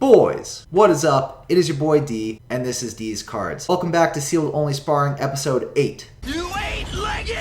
Boys, what is up? It is your boy D, and this is DeezCards. Welcome back to Sealed Only Sparring, episode 8. You eight-legged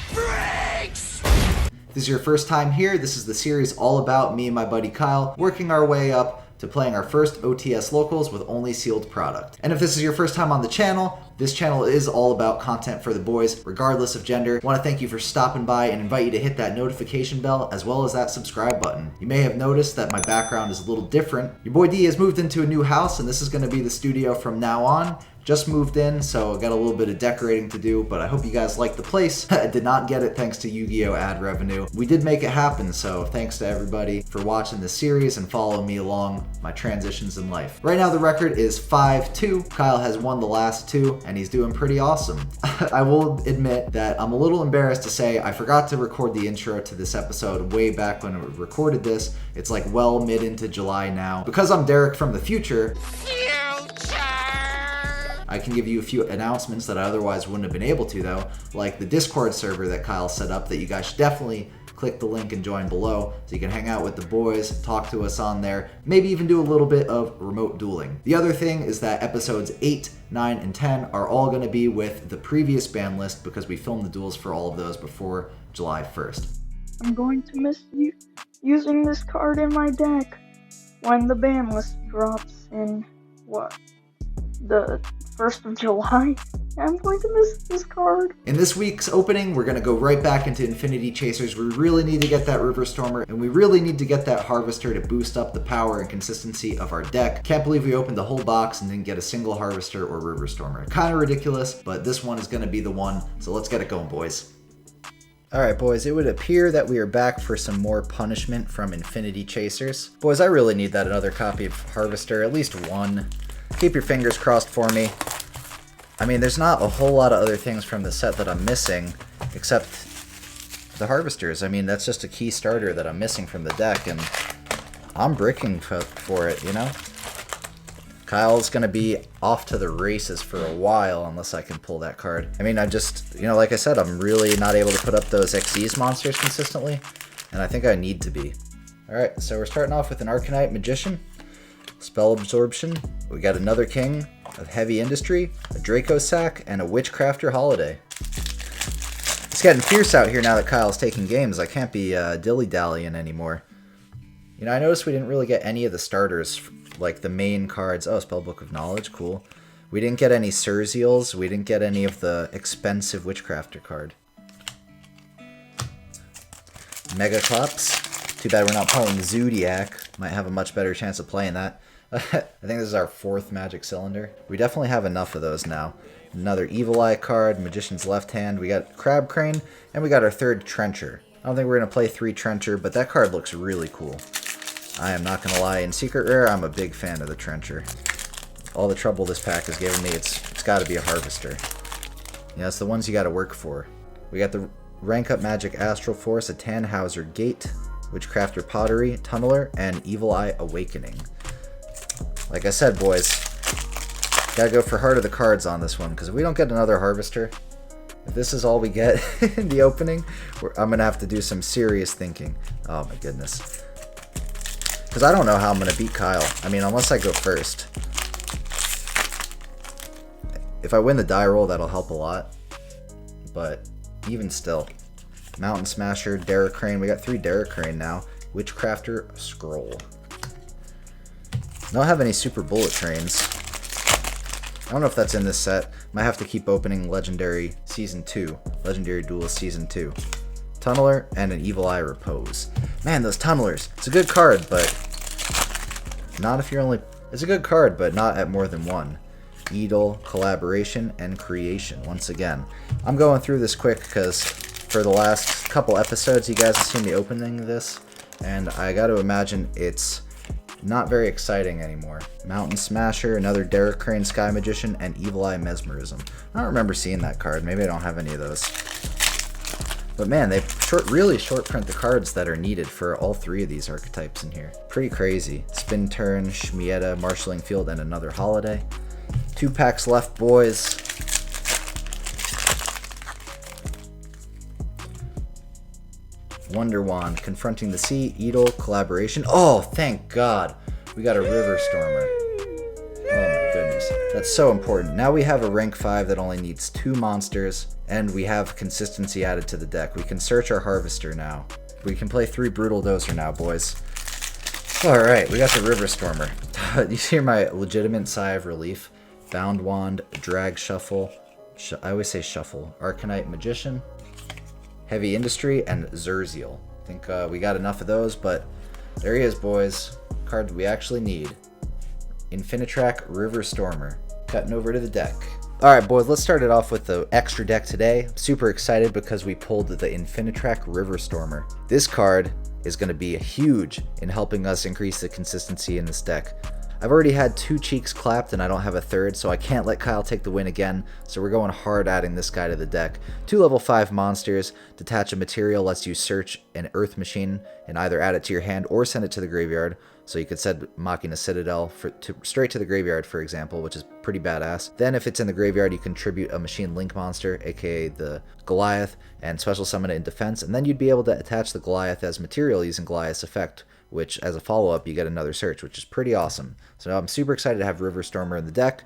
freaks! If this is your first time here, this is the series all about me and my buddy Kyle working our way up to playing our first OTS locals with only sealed product. And if this is your first time on the channel, this channel is all about content for the boys, regardless of gender. I want to thank you for stopping by and invite you to hit that notification bell as well as that subscribe button. You may have noticed that my background is a little different. Your boy D has moved into a new house, and this is going to be the studio from now on. Just moved in, so I got a little bit of decorating to do, but I hope you guys like the place. I did not get it thanks to Yugioh ad revenue. We did make it happen, so thanks to everybody for watching this series and following me along my transitions in life. Right now the record is 5-2. Kyle has won the last 2, and he's doing pretty awesome. I will admit that I'm a little embarrassed to say I forgot to record the intro to this episode way back when I recorded this. It's like well mid into July now. Because I'm Derek from the future, I can give you a few announcements that I otherwise wouldn't have been able to though, like the Discord server that Kyle set up that you guys should definitely click the link and join below so you can hang out with the boys, talk to us on there, maybe even do a little bit of remote dueling. The other thing is that episodes 8, 9, and 10 are all going to be with the previous ban list because we filmed the duels for all of those before July 1st. I'm going to miss you using this card in my deck when the ban list drops in, the 1st of July. I'm going to miss this card. In this week's opening, we're going to go right back into Infinity Chasers. We really need to get that River Stormer, and we really need to get that Harvester to boost up the power and consistency of our deck. Can't believe we opened the whole box and didn't get a single Harvester or River Stormer. Kind of ridiculous, but this one is going to be the one, so let's get it going, boys. Alright boys, it would appear that we are back for some more punishment from Infinity Chasers. Boys, I really need that another copy of Harvester, at least one. Keep your fingers crossed for me. I mean, there's not a whole lot of other things from the set that I'm missing, except the Harvesters. I mean, that's just a key starter that I'm missing from the deck, and I'm bricking for it, you know? Kyle's going to be off to the races for a while unless I can pull that card. I mean, I just, you know, like I said, I'm really not able to put up those Xyz monsters consistently, and I think I need to be. Alright, so we're starting off with an Arcanite Magician, Spell Absorption, we got another King of Heavy Industry, a Draco Sack, and a Witchcrafter Holiday. It's getting fierce out here now that Kyle's taking games. I can't be dilly-dallying anymore. You know, I noticed we didn't really get any of the starters, like the main cards. Oh, Spellbook of Knowledge, cool. We didn't get any Surzeals. We didn't get any of the expensive Witchcrafter card. Mega Claps. Too bad we're not pulling Zodiac. Might have a much better chance of playing that. I think this is our 4th Magic Cylinder. We definitely have enough of those now. Another Evil Eye card, Magician's Left Hand. We got Crab Crane, and we got our 3rd Trencher. I don't think we're going to play 3 Trencher, but that card looks really cool. I am not going to lie. In Secret Rare, I'm a big fan of the Trencher. All the trouble this pack has given me, it's got to be a Harvester. You know, it's the ones you got to work for. We got the Rank Up Magic Astral Force, a Tannhauser Gate, Witchcrafter Pottery, Tunneler, and Evil Eye Awakening. Like I said, boys, gotta go for Heart of the Cards on this one, because if we don't get another Harvester, if this is all we get in the opening, I'm gonna have to do some serious thinking. Oh my goodness. Because I don't know how I'm gonna beat Kyle. I mean, unless I go first. If I win the die roll, that'll help a lot. But even still. Mountain Smasher, Derek Crane. We got 3 Derek Crane now. Witchcrafter Scroll. Don't have any Super Bullet Trains. I don't know if that's in this set. Might have to keep opening Legendary Season 2. Legendary Duelist Season 2. Tunneler and an Evil Eye Repose. Man, those Tunnelers. It's a good card, but not if you're only... It's a good card, but not at more than 1. Edel, Collaboration, and Creation. Once again. I'm going through this quick because for the last couple episodes, you guys have seen me opening this, and I gotta imagine it's not very exciting anymore. Mountain Smasher, another Derek Crane Sky Magician, and Evil Eye Mesmerism. I don't remember seeing that card. Maybe I don't have any of those. But man, they really short print the cards that are needed for all 3 of these archetypes in here. Pretty crazy. Spin Turn, Shmieta, Marshalling Field, and another Holiday. 2 packs left, boys. Wonder Wand, Confronting the Sea, Edel, Collaboration. Oh, thank God. We got a River Stormer. Oh my goodness. That's so important. Now we have a rank 5 that only needs 2 monsters, and we have consistency added to the deck. We can search our Harvester now. We can play 3 Brutal Dozer now, boys. Alright, we got the River Stormer. You hear my legitimate sigh of relief? Bound Wand, Drag Shuffle, I always say Shuffle, Arcanite Magician, Heavy Industry, and Zerziel. I think we got enough of those, but there he is, boys. Card we actually need. Infinitrack River Stormer. Cutting over to the deck. Alright, boys, let's start it off with the extra deck today. I'm super excited because we pulled the Infinitrack River Stormer. This card is going to be huge in helping us increase the consistency in this deck. I've already had 2 cheeks clapped and I don't have a third, so I can't let Kyle take the win again, so we're going hard adding this guy to the deck. 2 level 5 monsters. Detach a material lets you search an earth machine and either add it to your hand or send it to the graveyard. So you could send Machina Citadel straight to the graveyard, for example, which is pretty badass. Then if it's in the graveyard, you contribute a Machine Link monster, aka the Goliath, and special summon it in defense, and then you'd be able to attach the Goliath as material using Goliath's effect, which as a follow-up you get another search, which is pretty awesome. So I'm super excited to have River Stormer in the deck.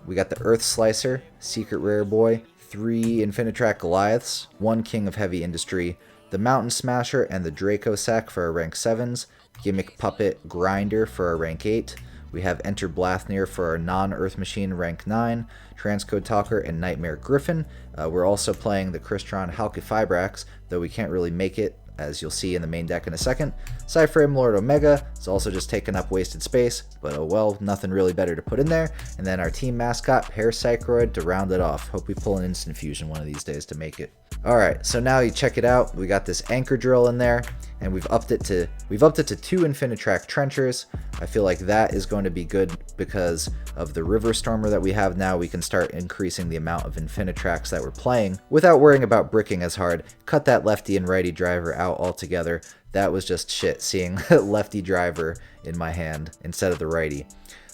We got the Earth Slicer, Secret Rare Boy, 3 Infinitrack Goliaths, 1 King of Heavy Industry, the Mountain Smasher and the Draco Sack for our rank 7s, Gimmick Puppet Grinder for our rank 8. We have Enter Blathnir for our non-Earth Machine rank 9, Transcode Talker, and Nightmare Griffin. We're also playing the Crystron Halqifibrax, though we can't really make it, as you'll see in the main deck in a second. Cyframe Lord Omega is also just taking up wasted space, but oh well, nothing really better to put in there. And then our team mascot, Parapsychroid, to round it off. Hope we pull an Instant Fusion one of these days to make it. Alright, so now you check it out. We got this Anchor Drill in there, and we've upped it to 2 Infinitrack Trenchers. I feel like that is going to be good because of the River Stormer that we have now. We can start increasing the amount of Infinitracks that we're playing without worrying about bricking as hard. Cut that lefty and righty driver out altogether. That was just shit, seeing lefty driver in my hand instead of the righty.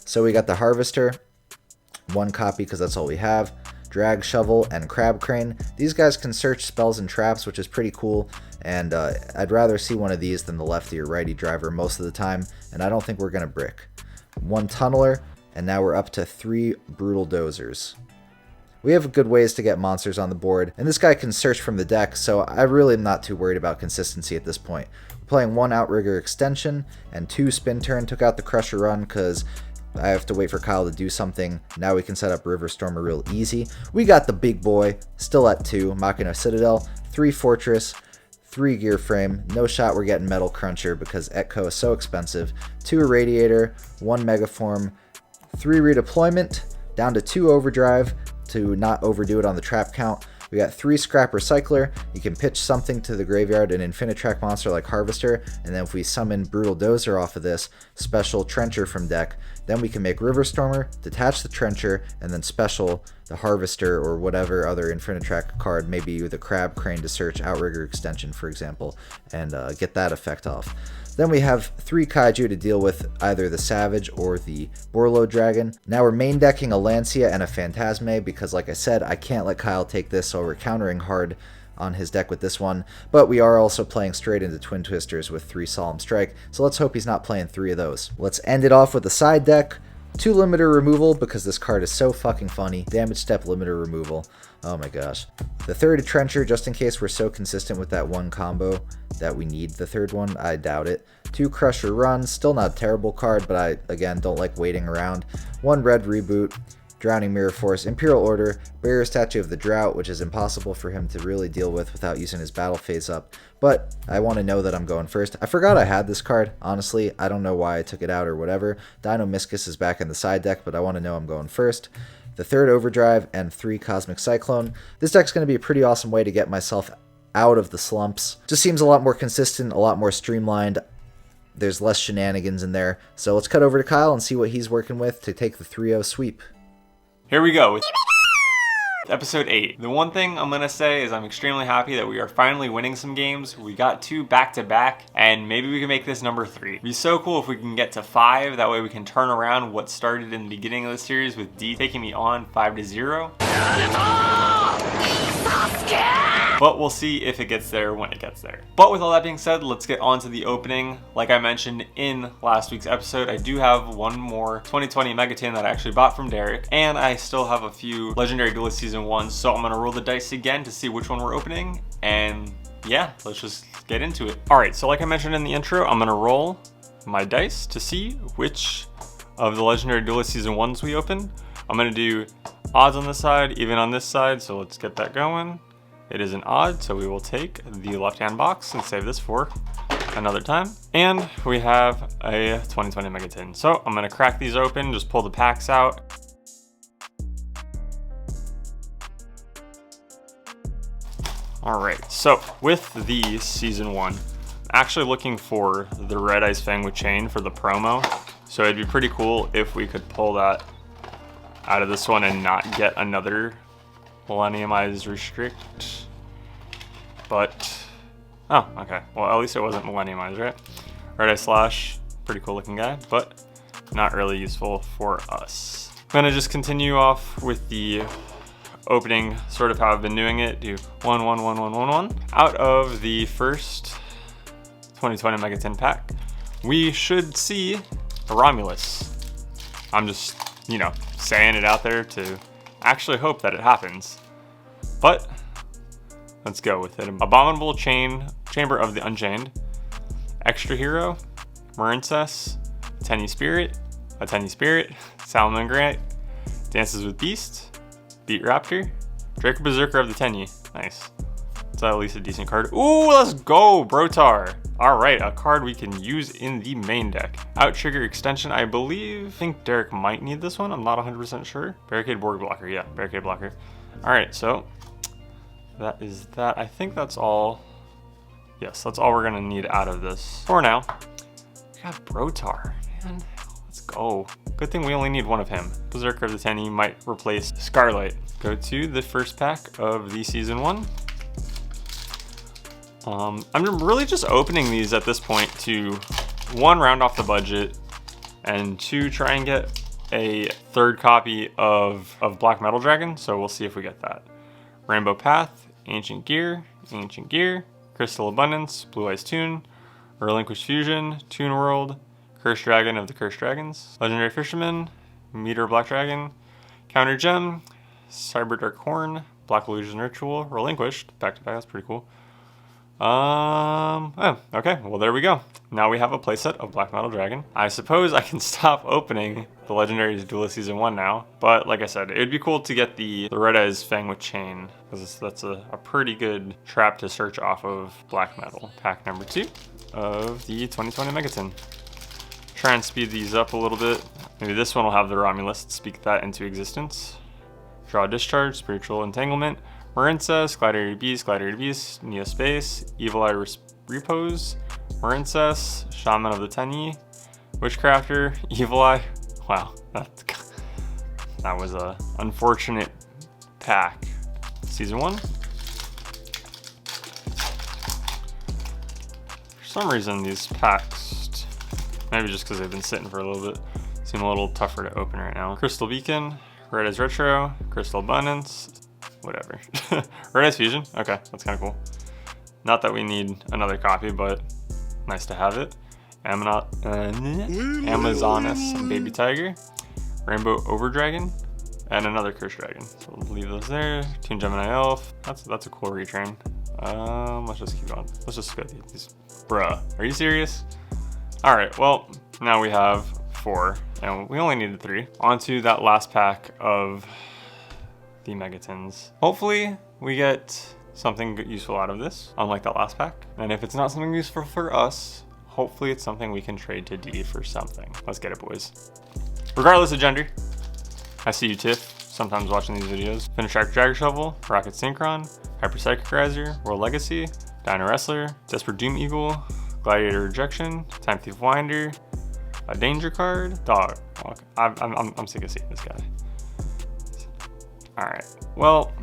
So we got the Harvester, 1 copy because that's all we have. Drag Shovel, and Crab Crane. These guys can search spells and traps, which is pretty cool, and I'd rather see one of these than the lefty or righty driver most of the time, and I don't think we're going to brick. 1 Tunneler, and now we're up to 3 Brutal Dozers. We have good ways to get monsters on the board, and this guy can search from the deck, so I really am not too worried about consistency at this point. We're playing 1 Outrigger Extension, and 2 Spin Turn. Took out the Crusher Run because I have to wait for Kyle to do something. Now we can set up River Stormer real easy. We got the big boy, still at 2, Machina Citadel, 3 Fortress, 3 Gear Frame. No shot we're getting Metal Cruncher because Etco is so expensive. 2 Irradiator, 1 Megaform, 3 Redeployment, down to 2 Overdrive to not overdo it on the trap count. We got 3 Scrap Recycler. You can pitch something to the graveyard, an Infinitrack monster like Harvester, and then if we summon Brutal Dozer off of this, special Trencher from deck, then we can make River Stormer, detach the Trencher, and then special the Harvester or whatever other Infinitrack card, maybe the Crab Crane to search Outrigger Extension, for example, and get that effect off. Then we have 3 Kaiju to deal with either the Savage or the Borlo Dragon. Now we're main decking a Lancia and a Phantasme because, like I said, I can't let Kyle take this, so we're countering hard on his deck with this one. But we are also playing straight into Twin Twisters with 3 Solemn Strike, so let's hope he's not playing 3 of those. Let's end it off with a side deck. 2 Limiter Removal because this card is so fucking funny. Damage Step Limiter Removal. Oh my gosh. The 3rd Trencher, just in case we're so consistent with that 1 combo that we need the 3rd one. I doubt it. 2 Crusher Run, still not a terrible card, but I, again, don't like waiting around. 1 Red Reboot, Drowning Mirror Force, Imperial Order, Barrier Statue of the Drought, which is impossible for him to really deal with without using his battle phase up, but I want to know that I'm going first. I forgot I had this card, honestly. I don't know why I took it out or whatever. Dino Miscus is back in the side deck, but I want to know I'm going first. The 3rd Overdrive, and 3 Cosmic Cyclone. This deck's going to be a pretty awesome way to get myself out of the slumps. Just seems a lot more consistent, a lot more streamlined. There's less shenanigans in there. So let's cut over to Kyle and see what he's working with to take the 3-0 sweep. Here we go. Episode 8. The one thing I'm going to say is I'm extremely happy that we are finally winning some games. We got 2 back-to-back, and maybe we can make this number 3. It'd be so cool if we can get to 5. That way we can turn around what started in the beginning of the series with D taking me on 5-0. but we'll see if it gets there when it gets there. But with all that being said, let's get on to the opening. Like I mentioned in last week's episode, I do have one more 2020 Mega Tin that I actually bought from Derek, and I still have a few Legendary Duelist Season 1s, so I'm gonna roll the dice again to see which one we're opening, and yeah, let's just get into it. All right, so like I mentioned in the intro, I'm gonna roll my dice to see which of the Legendary Duelist Season 1s we open. I'm gonna do odds on this side, even on this side, so let's get that going. It is an odd, so we will take the left-hand box and save this for another time. And we have a 2020 Mega Tin. So I'm gonna crack these open, just pull the packs out. All right, so with the Season 1, I'm actually looking for the Red Eyes Fang with Chain for the promo. So it'd be pretty cool if we could pull that out of this one and not get another Millenniumized Restrict. But, oh, okay. Well, at least it wasn't Millenniumized, right? Red Eye Slash, pretty cool looking guy, but not really useful for us. I'm gonna just continue off with the opening, sort of how I've been doing it. Do 1, 1, 1, 1, 1, 1. Out of the first 2020 Mega Tin pack, we should see a Romulus. I'm just, you know, saying it out there to actually hope that it happens. But let's go with it. Abominable Chamber of the Unchained, Extra Hero, Marincess, Tenny Spirit, a Tenny Spirit, Salamangreat, Dances with Beast, Beat Raptor, Draco Berserker of the Tenny. Nice. That's at least a decent card. Ooh, let's go, Brotar. All right, a card we can use in the main deck. Out Trigger Extension, I think Derek might need this one. I'm not 100% sure. Barricade Board Blocker, yeah, Barricade Blocker. All right, so that is that. I think that's all. Yes, that's all we're gonna need out of this for now. We got Brotar, man. Let's go. Good thing we only need one of him. Berserker of the Tenny might replace Scarlet. Go to the first pack of the Season 1. I'm really just opening these at this point to, 1, round off the budget, and 2, try and get a third copy of Black Metal Dragon, so we'll see if we get that. Rainbow Path, Ancient Gear, Crystal Abundance, Blue Eyes Toon, Relinquished Fusion, Toon World, Cursed Dragon of the Cursed Dragons, Legendary Fisherman, Meteor Black Dragon, Counter Gem, Cyber Dark Horn, Black Illusion Ritual, Relinquished, back to back, that's pretty cool. Oh, okay, well there we go. Now we have a playset of Black Metal Dragon. I suppose I can stop opening the Legendary Duelist Season 1 now, but like I said, it'd be cool to get the Red Eyes Fang with Chain, because that's a pretty good trap to search off of Black Metal. Pack number 2 of the 2020 Mega Tin. Try and speed these up a little bit. Maybe this one will have the Romulus, speak that into existence. Draw Discharge, Spiritual Entanglement, Marincess, Gladiator Beast, Neo Space, Evil Eye Repose, Marincess, Shaman of the Tenny, Witchcrafter, Evil Eye. Wow, that was a unfortunate pack. Season 1. For some reason, these packs, maybe just because they've been sitting for a little bit, seem a little tougher to open right now. Crystal Beacon, Red Eyes Retro, Crystal Abundance, whatever. Red Eyes Fusion, okay, that's kind of cool. Not that we need another copy, but nice to have it. Amazoness Baby Tiger, Rainbow Overdragon, and another Cursed Dragon. So we'll leave those there. Toon Gemini Elf, that's a cool retrain. Let's just keep going. Let's just go through these. Bruh, are you serious? All right, well, now we have 4, and we only needed 3. On to that last pack of the Megatins. Hopefully we get something useful out of this, unlike that last pack. And if it's not something useful for us, hopefully it's something we can trade to D for something. Let's get it, boys. Regardless of gender, I see you, Tiff, sometimes watching these videos. Finish Tracker Dragger Shovel, Rocket Synchron, Hyper Psychic Riser, World Legacy, Dino Wrestler, Desperate Doom Eagle, Gladiator Rejection, Time Thief Winder, a Danger card, Dog. Okay. I'm sick of seeing this guy. All right, well,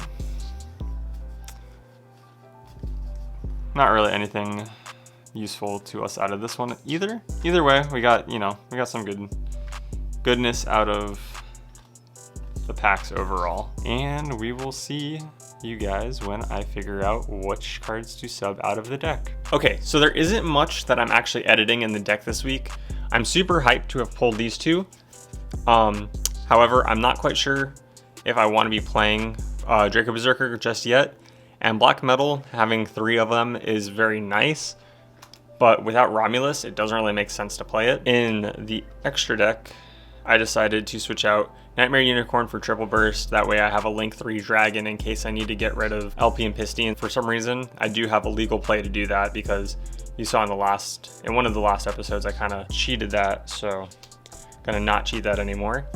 not really anything useful to us out of this one either. Either way, we got some goodness out of the packs overall, and we will see you guys when I figure out which cards to sub out of the deck. Okay, so there isn't much that I'm actually editing in the deck this week. I'm super hyped to have pulled these two. However, I'm not quite sure if I want to be playing Draco Berserker just yet. And Black Metal, having 3 of them is very nice, but without Romulus, it doesn't really make sense to play it. In the extra deck, I decided to switch out Nightmare Unicorn for triple burst. That way I have a Link 3 Dragon in case I need to get rid of LP and Pisty. For some reason, I do have a legal play to do that because you saw in one of the last episodes, I kind of cheated that. So gonna not cheat that anymore.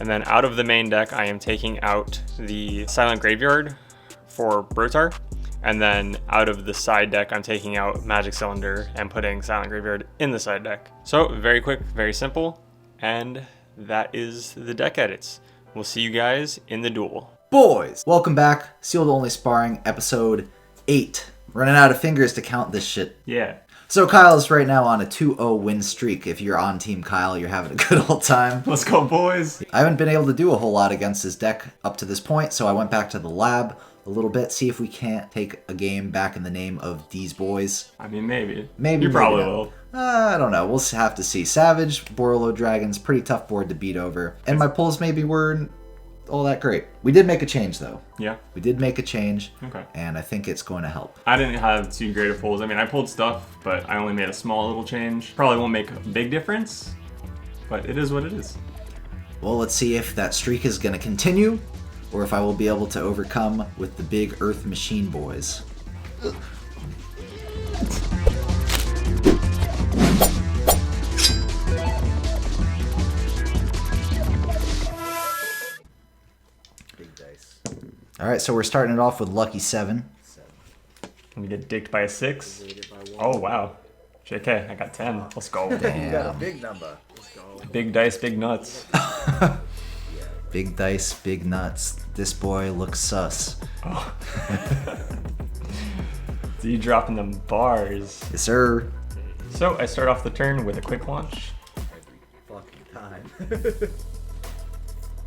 And then out of the main deck, I am taking out the Silent Graveyard for Brotar. And then out of the side deck, I'm taking out Magic Cylinder and putting Silent Graveyard in the side deck. So very quick, very simple. And that is the deck edits. We'll see you guys in the duel. Boys, welcome back. Sealed Only Sparring, episode 8. Running out of fingers to count this shit. Yeah. So Kyle's right now on a 2-0 win streak. If you're on Team Kyle, you're having a good old time. Let's go, boys. I haven't been able to do a whole lot against his deck up to this point, so I went back to the lab a little bit, see if we can't take a game back in the name of Deez Boys. I mean, maybe. You probably will. I don't know. We'll have to see. Savage, Borolo Dragons, pretty tough board to beat over. And my pulls maybe weren't all that great. We did make a change, though. Yeah. We did make a change. Okay. And I think it's going to help. I didn't have too great of pulls. I mean, I pulled stuff, but I only made a small little change. Probably won't make a big difference, but it is what it is. Well, let's see if that streak is going to continue, or if I will be able to overcome with the big Earth Machine boys. Big dice. Alright, so we're starting it off with Lucky 7. Let me get dicked by a 6. Oh, wow. JK, I got 10. Let's go. Damn. You got a big number. Let's go. Big dice, big nuts. Big dice, big nuts. This boy looks sus. Oh. So you dropping them bars. Yes, sir. So I start off the turn with a quick launch. Every fucking time.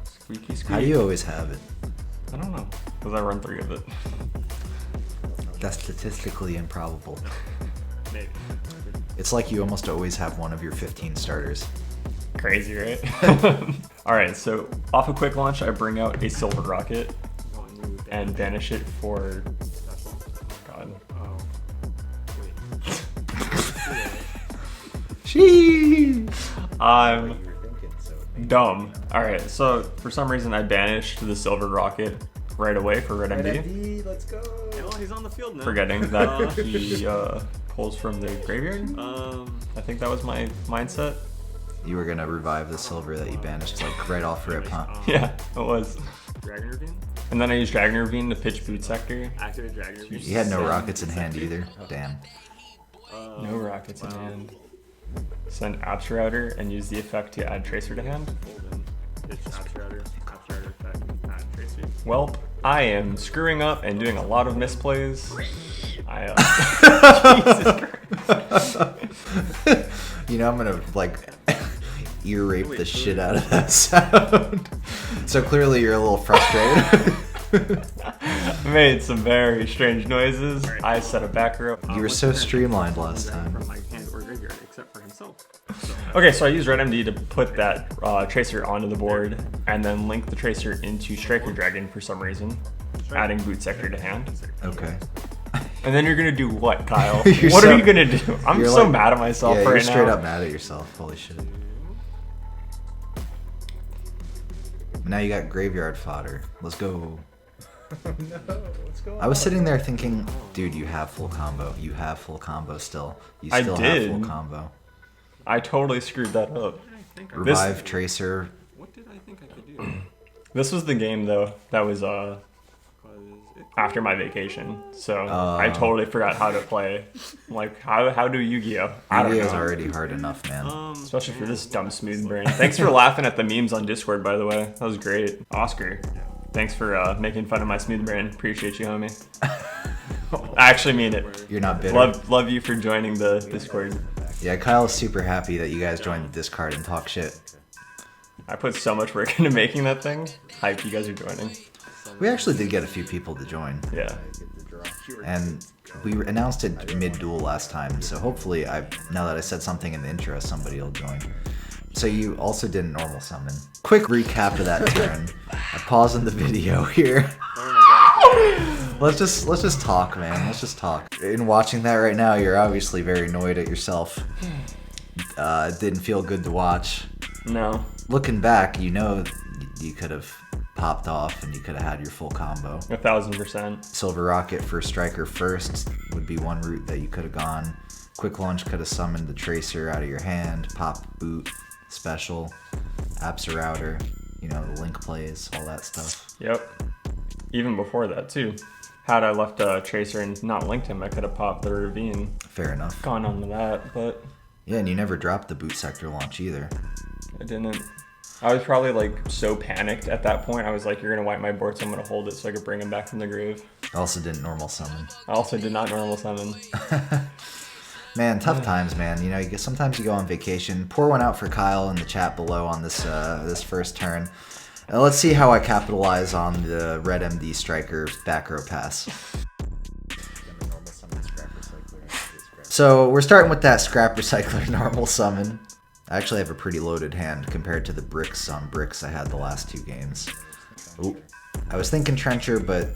Squeaky squeak. How do you always have it? I don't know. Because I run 3 of it. That's statistically improbable. Maybe. It's like you almost always have one of your 15 starters. Crazy, right? Alright, so off a quick launch, I bring out a Silver Rocket and banish it for... God. Sheesh! I'm dumb. Alright, so for some reason I banished the Silver Rocket right away for Red MD. Let's go. Well, he's on the field now. Forgetting that he pulls from the graveyard. I think that was my mindset. You were gonna revive the silver that you banished like right off rip, huh? Yeah, it was. Dragon Ravine? And then I used Dragon Ravine to pitch Boot Sector. Activate Dragon Ravine. You had no rockets in hand either. Damn. No rockets in hand. Send Abs Router and use the effect to add Tracer to hand. It's Abstrader effect, add Tracer. Welp, I am screwing up and doing a lot of misplays. Jesus Christ. You know, I'm gonna like ear rape the shit out of that sound. So clearly you're a little frustrated. I made some very strange noises. I set a back row. You were so streamlined last time. From my hand or graveyard, except for himself. Okay, so I used Red MD to put that Tracer onto the board and then link the Tracer into Striker Dragon for some reason, adding Boot Sector to hand. Okay. And then you're gonna do what, Kyle? You're What so- are you gonna do? I'm you're so like- mad at myself Yeah, right you're now. straight up mad at yourself. Holy shit. Now you got graveyard fodder. Let's go. No, what's going on? I was sitting there thinking, dude, you have full combo. You have full combo still. You I still have did. full combo. I totally screwed that up. Revive Tracer. What did I think I could do? This was the game though that was after my vacation, so I totally forgot how to play. Like how do Yu-Gi-Oh? I don't Yu-Gi-Oh's know. already hard enough, man. Especially for this dumb smooth brain. Thanks for laughing at the memes on Discord, by the way. That was great. Oscar, thanks for making fun of my smooth brain. Appreciate you, homie. I actually mean it. You're not bitter. Love you for joining the Discord. Yeah, Kyle's super happy that you guys joined the Discard and talk shit. I put so much work into making that thing. Hype, you guys are joining. We actually did get a few people to join. Yeah. And we announced it mid-duel last time, so hopefully, now that I said something in the intro, somebody will join. So you also did normal summon. Quick recap of that turn. I'm pausing the video here. Let's just talk, man. Let's just talk. In watching that right now, you're obviously very annoyed at yourself. It didn't feel good to watch. No. Looking back, you know you could have popped off and you could have had your full combo. 1000%. Silver Rocket for Striker first would be one route that you could have gone. Quick Launch could have summoned the Tracer out of your hand. Pop Boot, Special, Router, you know, the Link plays, all that stuff. Yep. Even before that, too. Had I left a Tracer and not linked him, I could have popped the Ravine. Fair enough. Gone on to that, but Yeah, and you never dropped the Boot Sector launch either. I didn't. I was probably like so panicked at that point. I was like, you're going to wipe my board, so I'm going to hold it so I could bring him back from the grave. Also didn't normal summon. I also did not normal summon. Man, tough times, man. You know, sometimes you go on vacation. Pour one out for Kyle in the chat below on this this first turn. Let's see how I capitalize on the Red MD Striker back row pass. So we're starting with that Scrap Recycler normal summon. I actually have a pretty loaded hand compared to the bricks on bricks I had the last two games. Ooh. I was thinking Trencher, but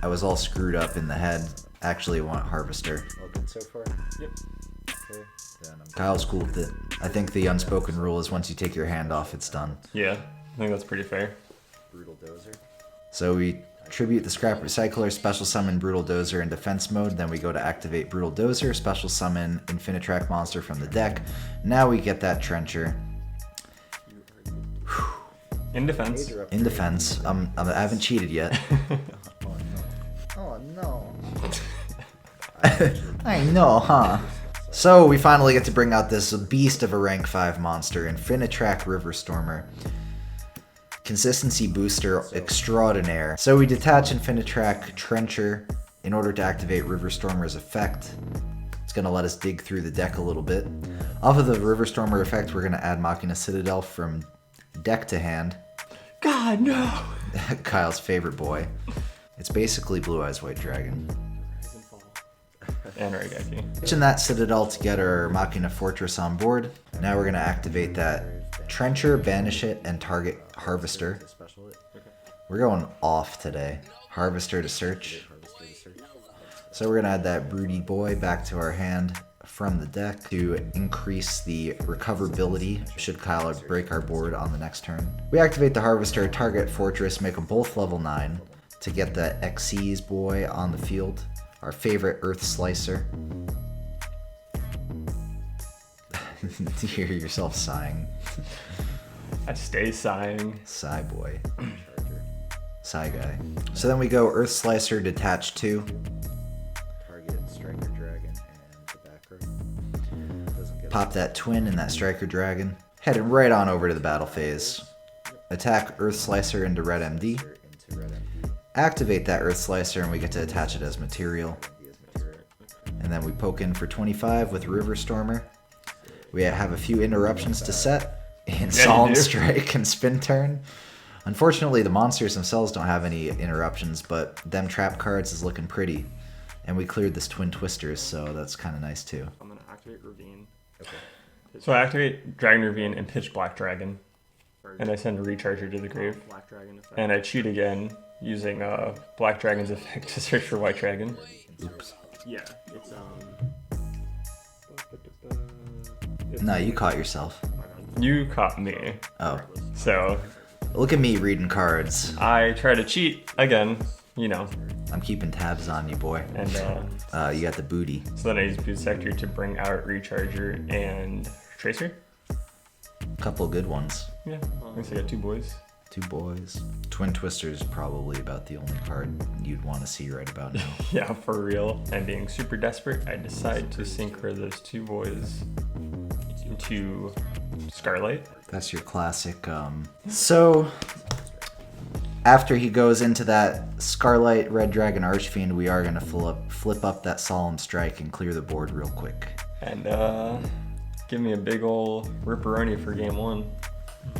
I was all screwed up in the head. Actually, I want Harvester. All good so far? Yep. Okay. Then I'm Kyle's cool with it. I think the unspoken rule is once you take your hand off, it's done. Yeah, I think that's pretty fair. Brutal Dozer. So we tribute the Scrap Recycler, special summon Brutal Dozer in defense mode, then we go to activate Brutal Dozer, special summon Infinitrack monster from the deck. Now we get that Trencher. In defense. In defense. I haven't cheated yet. Oh no. I know, huh? So we finally get to bring out this beast of a rank 5 monster, Infinitrack Riverstormer. Consistency booster extraordinaire. So we detach Infinitrack Trencher in order to activate Riverstormer's effect. It's going to let us dig through the deck a little bit. Off of the Riverstormer effect, we're going to add Machina Citadel from deck to hand. God, no! Kyle's favorite boy. It's basically Blue Eyes White Dragon. And Raigeki. Switching that Citadel to get our Machina Fortress on board. Now we're going to activate that Trencher, banish it, and target Harvester. We're going off today. Harvester to search. So we're going to add that Broody Boy back to our hand from the deck to increase the recoverability should Kyle break our board on the next turn. We activate the Harvester, target Fortress, make them both level 9 to get the Xyz Boy on the field. Our favorite Earth Slicer. You hear yourself sighing. I stay sighing. Sigh boy. Sigh guy. So then we go Earth Slicer, detach 2. Target Striker Dragon and the back row. Doesn't get Pop that Twin and that Striker Dragon. Heading right on over to the battle phase. Attack Earth Slicer into Red MD. into Red MD. Activate that Earth Slicer and we get to attach it as material. And then we poke in for 25 with Riverstormer. We have a few interruptions to set in Solemn Strike and Spin Turn. Unfortunately, the monsters themselves don't have any interruptions, but them trap cards is looking pretty. And we cleared this Twin Twisters, so that's kind of nice too. I'm gonna activate Ravine. Okay. So I activate Dragon Ravine and pitch Black Dragon. And I send a Recharger to the grave. Black Dragon effect. And I cheat again using Black Dragon's effect to search for White Dragon. Oops. Yeah, it's No, you caught yourself. You caught me. Oh. So Look at me reading cards. I try to cheat again, you know. I'm keeping tabs on you, boy. And You got the booty. so then I use Boot Sector to bring out Recharger and Tracer. Couple good ones. Yeah, I guess I got 2 boys. 2 boys. Twin Twister is probably about the only card you'd want to see right about now. Yeah, for real. And being super desperate, I decide to synchro those 2 boys into Scarlight. That's your classic. So, after he goes into that Scarlight Red Dragon Archfiend, we are going to flip up that Solemn Strike and clear the board real quick. And give me a big ol' ripperoni for game 1.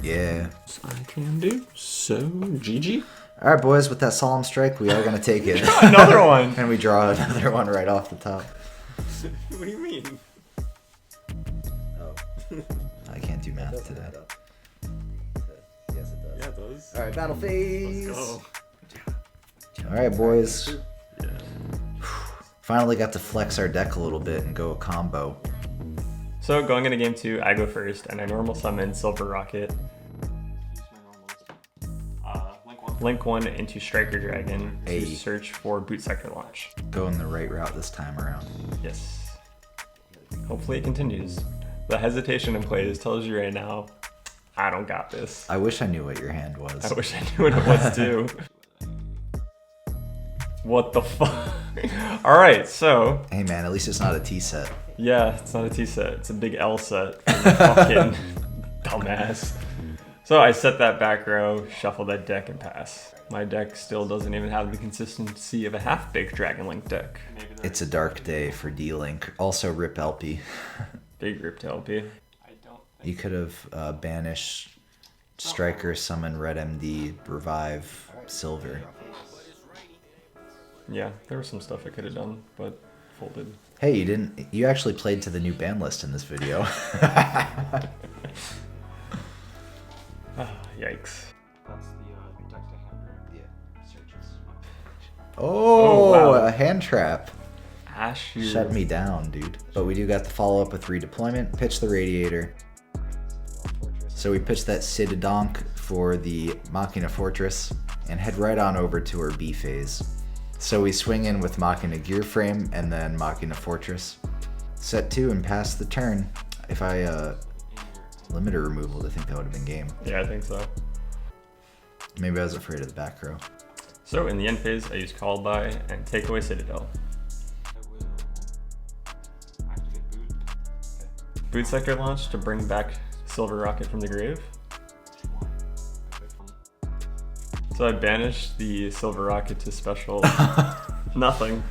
Yeah. I can do. So, GG. All right, boys, with that solemn strike, we are going to take it. Another one. And we draw another one right off the top. What do you mean? Oh. I can't do math today. Yes, it does. Yeah, those. All right, battle phase. Let's go. All right, boys. Yeah. Finally got to flex our deck a little bit and go a combo. So going into game 2, I go first, and I normal summon Silver Rocket. Link 1 into Striker Dragon Hey. to search for Boot Sector Launch. Going the right route this time around. Yes. Hopefully it continues. The hesitation in plays tells you right now, I don't got this. I wish I knew what your hand was. I wish I knew what it was too. What the fuck? Alright, so, Hey man, at least it's not a T set. yeah, it's not a T set, it's a big L set. Fucking dumbass. So I set that back row, shuffle that deck, and pass. My deck still doesn't even have the consistency of a half-baked Dragon Link deck. It's a dark day for D-Link. Also rip LP. Big rip to LP. You could have banished Striker, summon Red MD, revive Silver. Yeah, there was some stuff I could have done, but folded. Hey, you didn't. You actually played to the new ban list in this video. Yikes. That's the deck to hand. Yeah. Searches. Oh, wow. a hand trap. Ash, you. Shut me down, dude. But we do got the follow up with redeployment. Pitch the Radiator. So we pitched that Citadonk for the Machina Fortress and head right on over to our B phase. So we swing in with Machina Gear Frame and then Machina Fortress. Set 2 and pass the turn. If I limiter removal, I think that would have been game. Yeah, I think so. Maybe I was afraid of the back row. So in the end phase, I use Called By and take away Citadel. Boot Sector Launch to bring back Silver Rocket from the grave. So I banished the Silver Rocket to special nothing.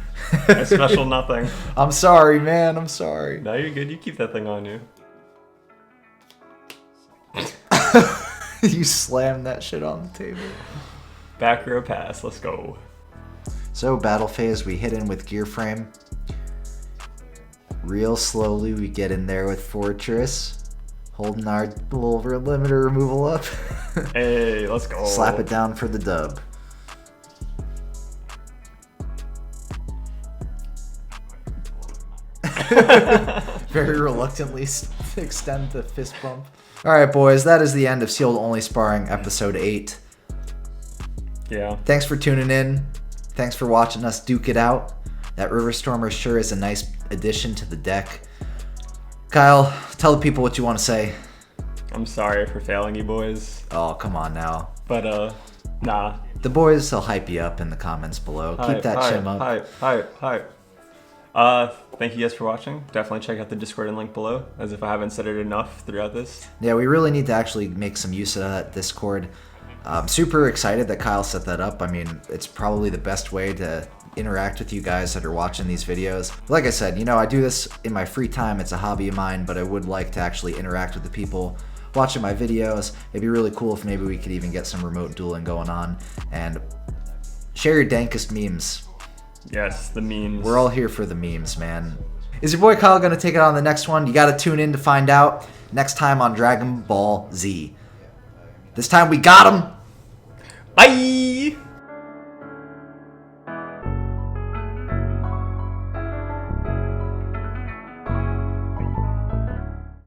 A special nothing. I'm sorry, man. I'm sorry. Now you're good. You keep that thing on you. You slammed that shit on the table. Back row pass. Let's go. So battle phase, we hit in with Gear Frame. Real slowly, we get in there with Fortress. Holding our little limiter removal up. Hey, let's go. Slap it down for the dub. Very reluctantly extend the fist bump. Alright boys, that is the end of Sealed Only Sparring episode 8. Yeah. Thanks for tuning in. Thanks for watching us duke it out. That River Stormer sure is a nice addition to the deck. Kyle, tell the people what you want to say. I'm sorry for failing you boys. Oh, come on now. But, nah. The boys will hype you up in the comments below. Keep that shim up. Hype. Thank you guys for watching. Definitely check out the Discord and link below, as if I haven't said it enough throughout this. Yeah, we really need to actually make some use of that Discord. I'm super excited that Kyle set that up. I mean, it's probably the best way to interact with you guys that are watching these videos. Like I said, you know, I do this in my free time. It's a hobby of mine, but I would like to actually interact with the people watching my videos. It'd be really cool if maybe we could even get some remote dueling going on and share your dankest memes. Yes, the memes. We're all here for the memes, man. Is your boy Kyle gonna take it on the next one? You gotta tune in to find out. Next time on Dragon Ball Z. This time we got him! Bye!